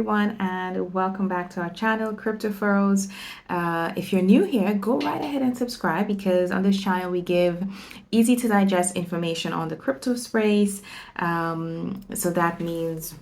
everyone, and welcome back to our channel, CrypoFros. If you're new here, go right ahead and subscribe, because on this channel we give easy to digest information on the crypto space. So that means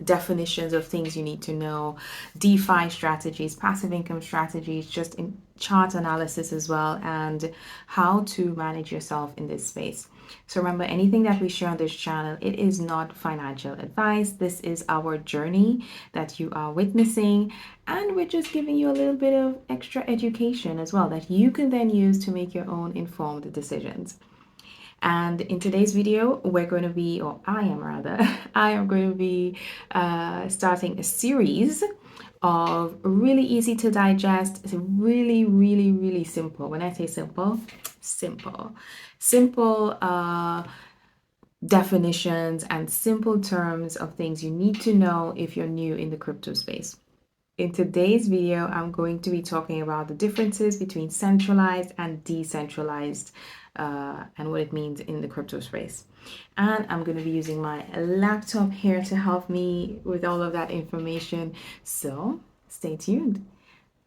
definitions of things you need to know, DeFi strategies, passive income strategies, just in chart analysis as well, and how to manage yourself in this space. So remember, anything that we share on this channel, it is not financial advice. This is our journey that you are witnessing, and we're just giving you a little bit of extra education as well that you can then use to make your own informed decisions. And in today's video, we're going to be, or I am rather, I am going to be starting a series of really easy to digest. It's really, really, really simple. When I say simple, simple definitions and simple terms of things you need to know if you're new in the crypto space. In today's video, I'm going to be talking about the differences between centralized and decentralized and what it means in the crypto space. And I'm going to be using my laptop here to help me with all of that information. So stay tuned.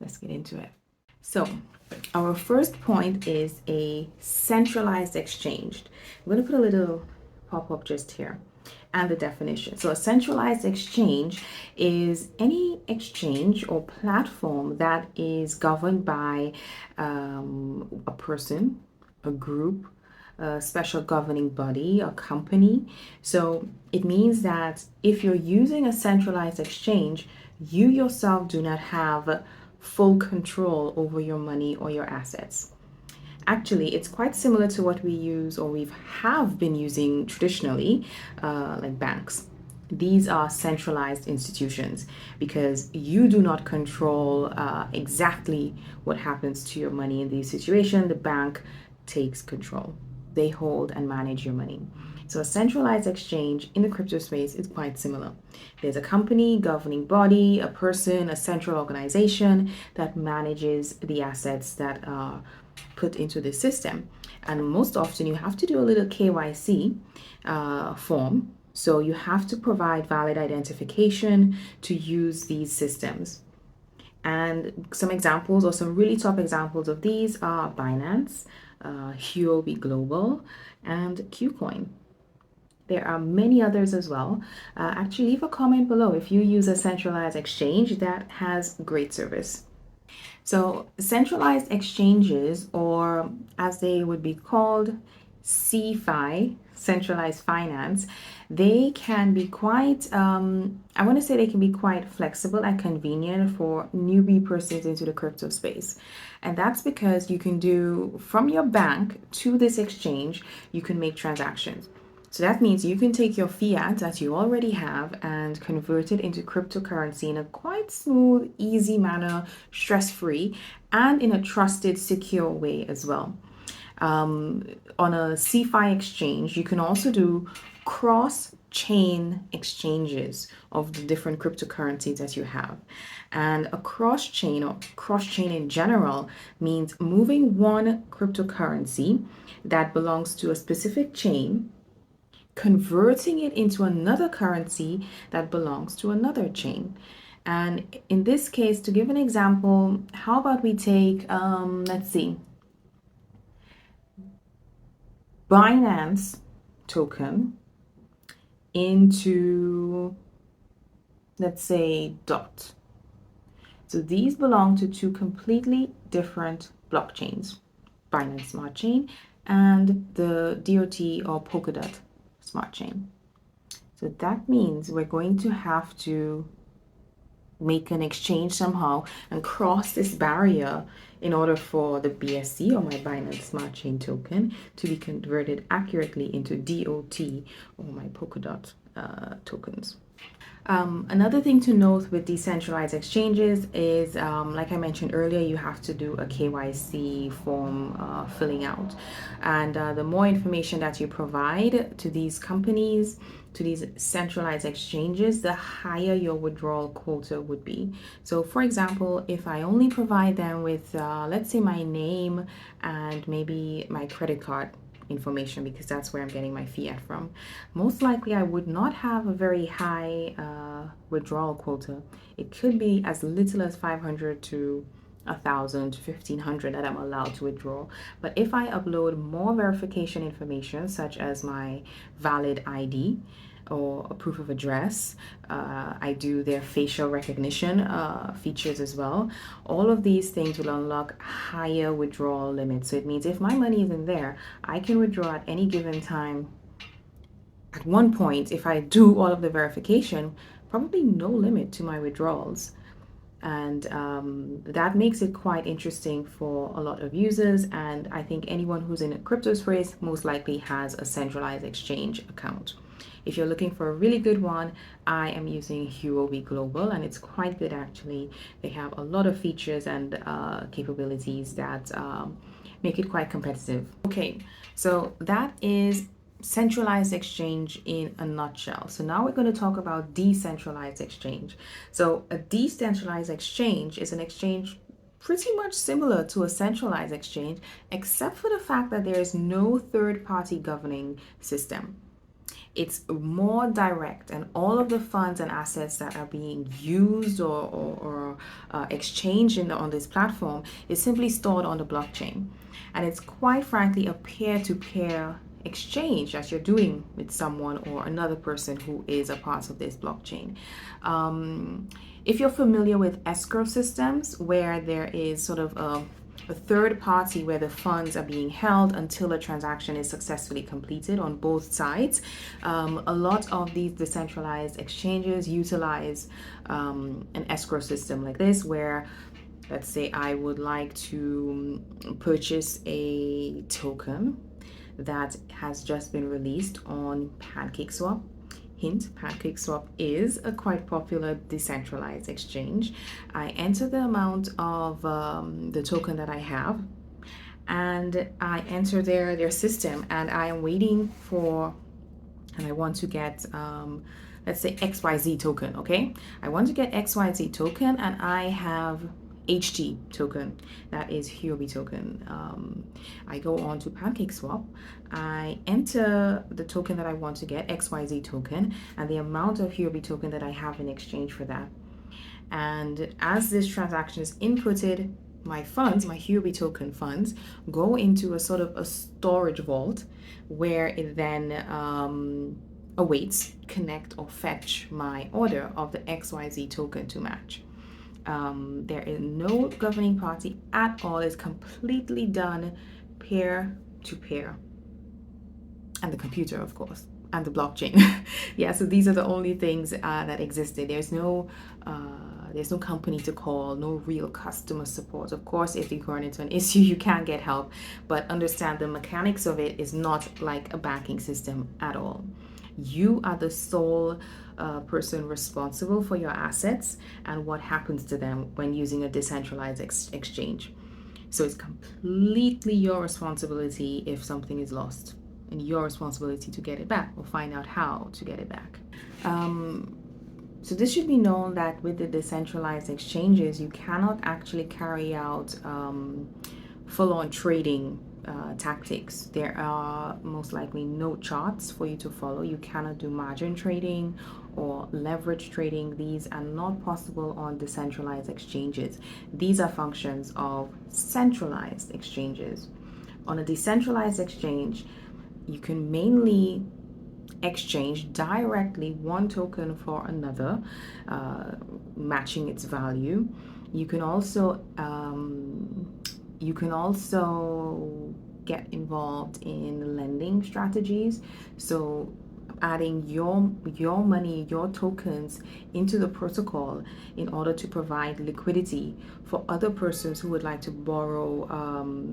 Let's get into it. So our first point is a centralized exchange. I'm going to put a little pop-up just here and the definition. So a centralized exchange is any exchange or platform that is governed by a person, a group, a special governing body, a company. So it means that if you're using a centralized exchange, you yourself do not have full control over your money or your assets. Actually, it's quite similar to what we use or we have been using traditionally, like banks. These are centralized institutions because you do not control exactly what happens to your money in these situations. The bank takes control. They hold and manage your money. So a centralized exchange in the crypto space is quite similar. There's a company, governing body, a person, a central organization that manages the assets that are put into the system. And most often you have to do a little KYC form. So you have to provide valid identification to use these systems. And some examples, or some really top examples of these, are Binance, Huobi Global, and KuCoin. There are many others as well. Actually, leave a comment below if you use a centralized exchange that has great service. So centralized exchanges, or as they would be called, CFI, centralized finance, they can be quite, I want to say they can be quite flexible and convenient for newbie persons into the crypto space. And that's because you can do from your bank to this exchange, you can make transactions. So that means you can take your fiat that you already have and convert it into cryptocurrency in a quite smooth, easy manner, stress-free, and in a trusted, secure way as well. On a CFI exchange, you can also do cross-chain exchanges of the different cryptocurrencies that you have. And a cross-chain, or cross-chain in general, means moving one cryptocurrency that belongs to a specific chain, converting it into another currency that belongs to another chain. And in this case, to give an example, how about we take, let's see, Binance token into, let's say, DOT. So these belong to two completely different blockchains, Binance Smart Chain and the DOT or Polkadot Smart Chain. So that means we're going to have to make an exchange somehow and cross this barrier in order for the BSC, or my Binance Smart Chain token, to be converted accurately into DOT or my Polkadot tokens. Another thing to note with decentralized exchanges is, like I mentioned earlier, you have to do a KYC form filling out. And the more information that you provide to these companies, to these centralized exchanges, the higher your withdrawal quota would be. So for example, if I only provide them with, let's say, my name and maybe my credit card information because that's where I'm getting my fiat from. Most likely I would not have a very high withdrawal quota. It could be as little as 500 to 1,000 to 1,500 that I'm allowed to withdraw. But if I upload more verification information, such as my valid ID or a proof of address, I do their facial recognition features as well. All of these things will unlock higher withdrawal limits. So it means if my money is in there, I can withdraw at any given time. At one point, if I do all of the verification, probably no limit to my withdrawals. And that makes it quite interesting for a lot of users. And I think anyone who's in a crypto space most likely has a centralized exchange account. If you're looking for a really good one, I am using Huobi Global, and it's quite good actually. They have a lot of features and capabilities that make it quite competitive. Okay, so that is centralized exchange in a nutshell. So now we're going to talk about decentralized exchange. So a decentralized exchange is an exchange pretty much similar to a centralized exchange, except for the fact that there is no third-party governing system. It's more direct, and all of the funds and assets that are being used or exchanged on this platform is simply stored on the blockchain. And it's quite frankly a peer-to-peer exchange that you're doing with someone or another person who is a part of this blockchain. If you're familiar with escrow systems, where there is sort of a third party where the funds are being held until a transaction is successfully completed on both sides, a lot of these decentralized exchanges utilize an escrow system like this, where let's say I would like to purchase a token that has just been released on PancakeSwap. Hint, PancakeSwap is a quite popular decentralized exchange. I enter the amount of the token that I have, and I enter their system, and I am waiting for, and I want to get let's say XYZ token. Okay, I want to get XYZ token, and I have HT token, that is Huobi token. I go on to PancakeSwap, I enter the token that I want to get, XYZ token, and the amount of Huobi token that I have in exchange for that. And as this transaction is inputted, my funds, my Huobi token funds, go into a sort of a storage vault where it then awaits, connect or fetch my order of the XYZ token to match. There is no governing party at all. It's completely done peer to peer, and the computer, of course, and the blockchain. Yeah, so these are the only things that existed. There's no company to call, no real customer support. Of course, if you run into an issue, you can get help, but understand the mechanics of it is not like a banking system at all. You are the sole person responsible for your assets and what happens to them when using a decentralized exchange. So it's completely your responsibility if something is lost, and your responsibility to get it back or find out how to get it back. So this should be known that with the decentralized exchanges, you cannot actually carry out full-on trading tactics. There are most likely no charts for you to follow. You cannot do margin trading or leverage trading. These are not possible on decentralized exchanges. These are functions of centralized exchanges. On a decentralized exchange, you can mainly exchange directly one token for another, matching its value. You can also get involved in lending strategies, so adding your money, your tokens into the protocol in order to provide liquidity for other persons who would like to borrow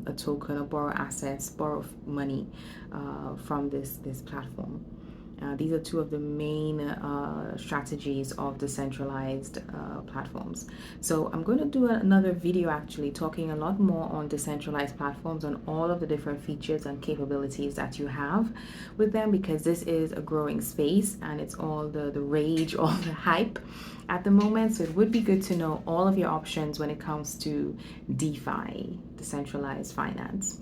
a token or borrow assets, borrow money from this platform. These are two of the main strategies of decentralized platforms. So I'm going to do another video actually talking a lot more on decentralized platforms, on all of the different features and capabilities that you have with them, because this is a growing space and it's all the rage, all the hype at the moment. So it would be good to know all of your options when it comes to DeFi, decentralized finance.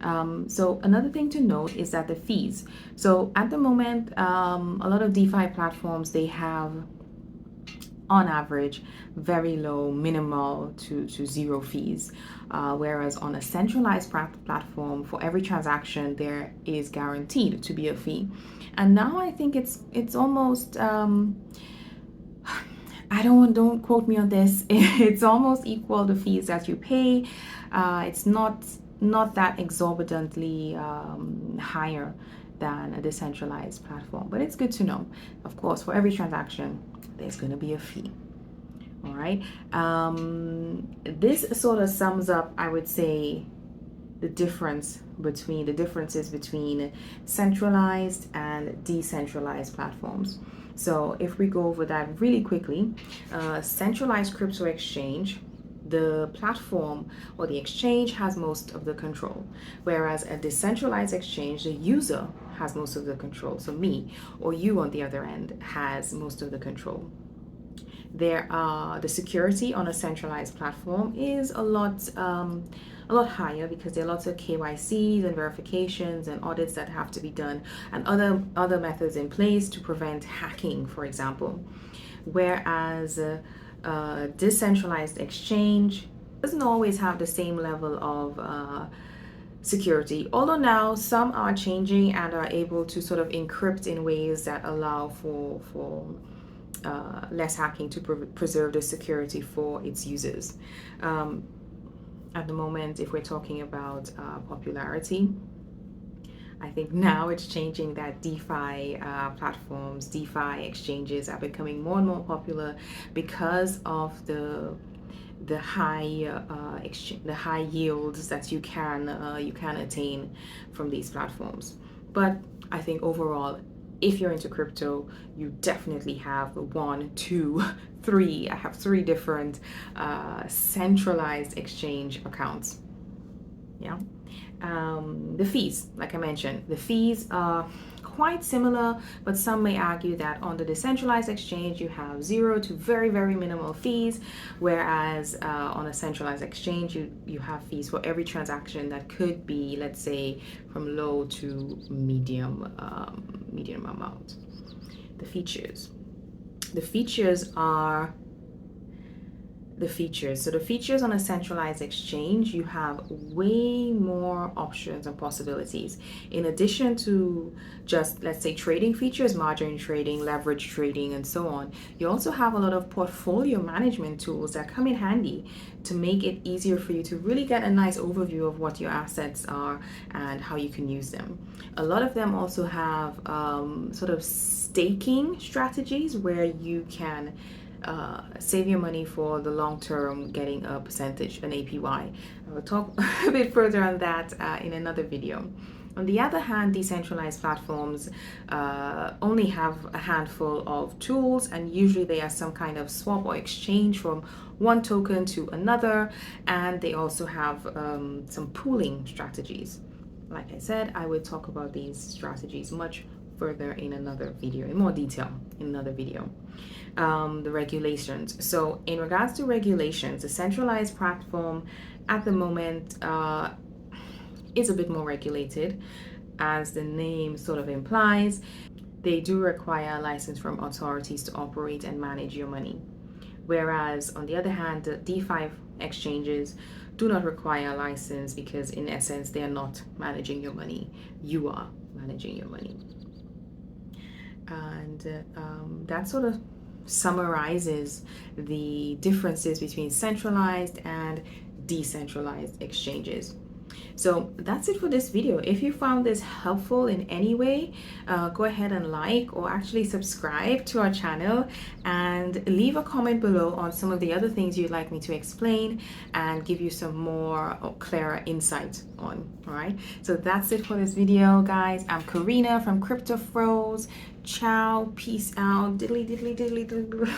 So another thing to note is that the fees. So at the moment, a lot of DeFi platforms, they have on average very low, minimal to zero fees, whereas on a centralized platform, for every transaction there is guaranteed to be a fee. And now I think it's almost don't quote me on this. It's almost equal the fees that you pay. It's not that exorbitantly higher than a decentralized platform, but it's good to know. Of course, for every transaction, there's going to be a fee. All right. This sort of sums up, I would say, the differences between centralized and decentralized platforms. So if we go over that really quickly, centralized crypto exchange, the platform or the exchange has most of the control, whereas a decentralized exchange, the user has most of the control. So me or you on the other end has most of the control. The security on a centralized platform is a lot higher because there are lots of KYCs and verifications and audits that have to be done, and other methods in place to prevent hacking, for example. Whereas decentralized exchange doesn't always have the same level of security, although now some are changing and are able to sort of encrypt in ways that allow for less hacking to preserve the security for its users. At the moment, if we're talking about popularity, I think now it's changing that DeFi platforms, DeFi exchanges are becoming more and more popular because of the high yields that you can attain from these platforms. But I think overall, if you're into crypto, you definitely have one, two, three. I have three different centralized exchange accounts. Yeah. The fees, like I mentioned, the fees are quite similar, but some may argue that on the decentralized exchange you have zero to very, very minimal fees, whereas on a centralized exchange you have fees for every transaction that could be, let's say, from low to medium amount. The features are the features. So the features on a centralized exchange, you have way more options and possibilities. In addition to just, let's say, trading features, margin trading, leverage trading, and so on, you also have a lot of portfolio management tools that come in handy to make it easier for you to really get a nice overview of what your assets are and how you can use them. A lot of them also have sort of staking strategies where you can save your money for the long term, getting a percentage, an APY. I will talk a bit further on that in another video. On the other hand, decentralized platforms only have a handful of tools, and usually they are some kind of swap or exchange from one token to another, and they also have some pooling strategies. Like I said, I will talk about these strategies much further in another video, in more detail in another video. The regulations. So in regards to regulations, the centralized platform at the moment is a bit more regulated, as the name sort of implies. They do require a license from authorities to operate and manage your money. Whereas on the other hand, the DeFi exchanges do not require a license because in essence they are not managing your money. You are managing your money. And that sort of summarizes the differences between centralized and decentralized exchanges. So that's it for this video. If you found this helpful in any way, go ahead and like or actually subscribe to our channel and leave a comment below on some of the other things you'd like me to explain and give you some more clearer insight on. All right, so that's it for this video, guys. I'm Karina from CrypoFros. Ciao, peace out, diddly diddly diddly diddly.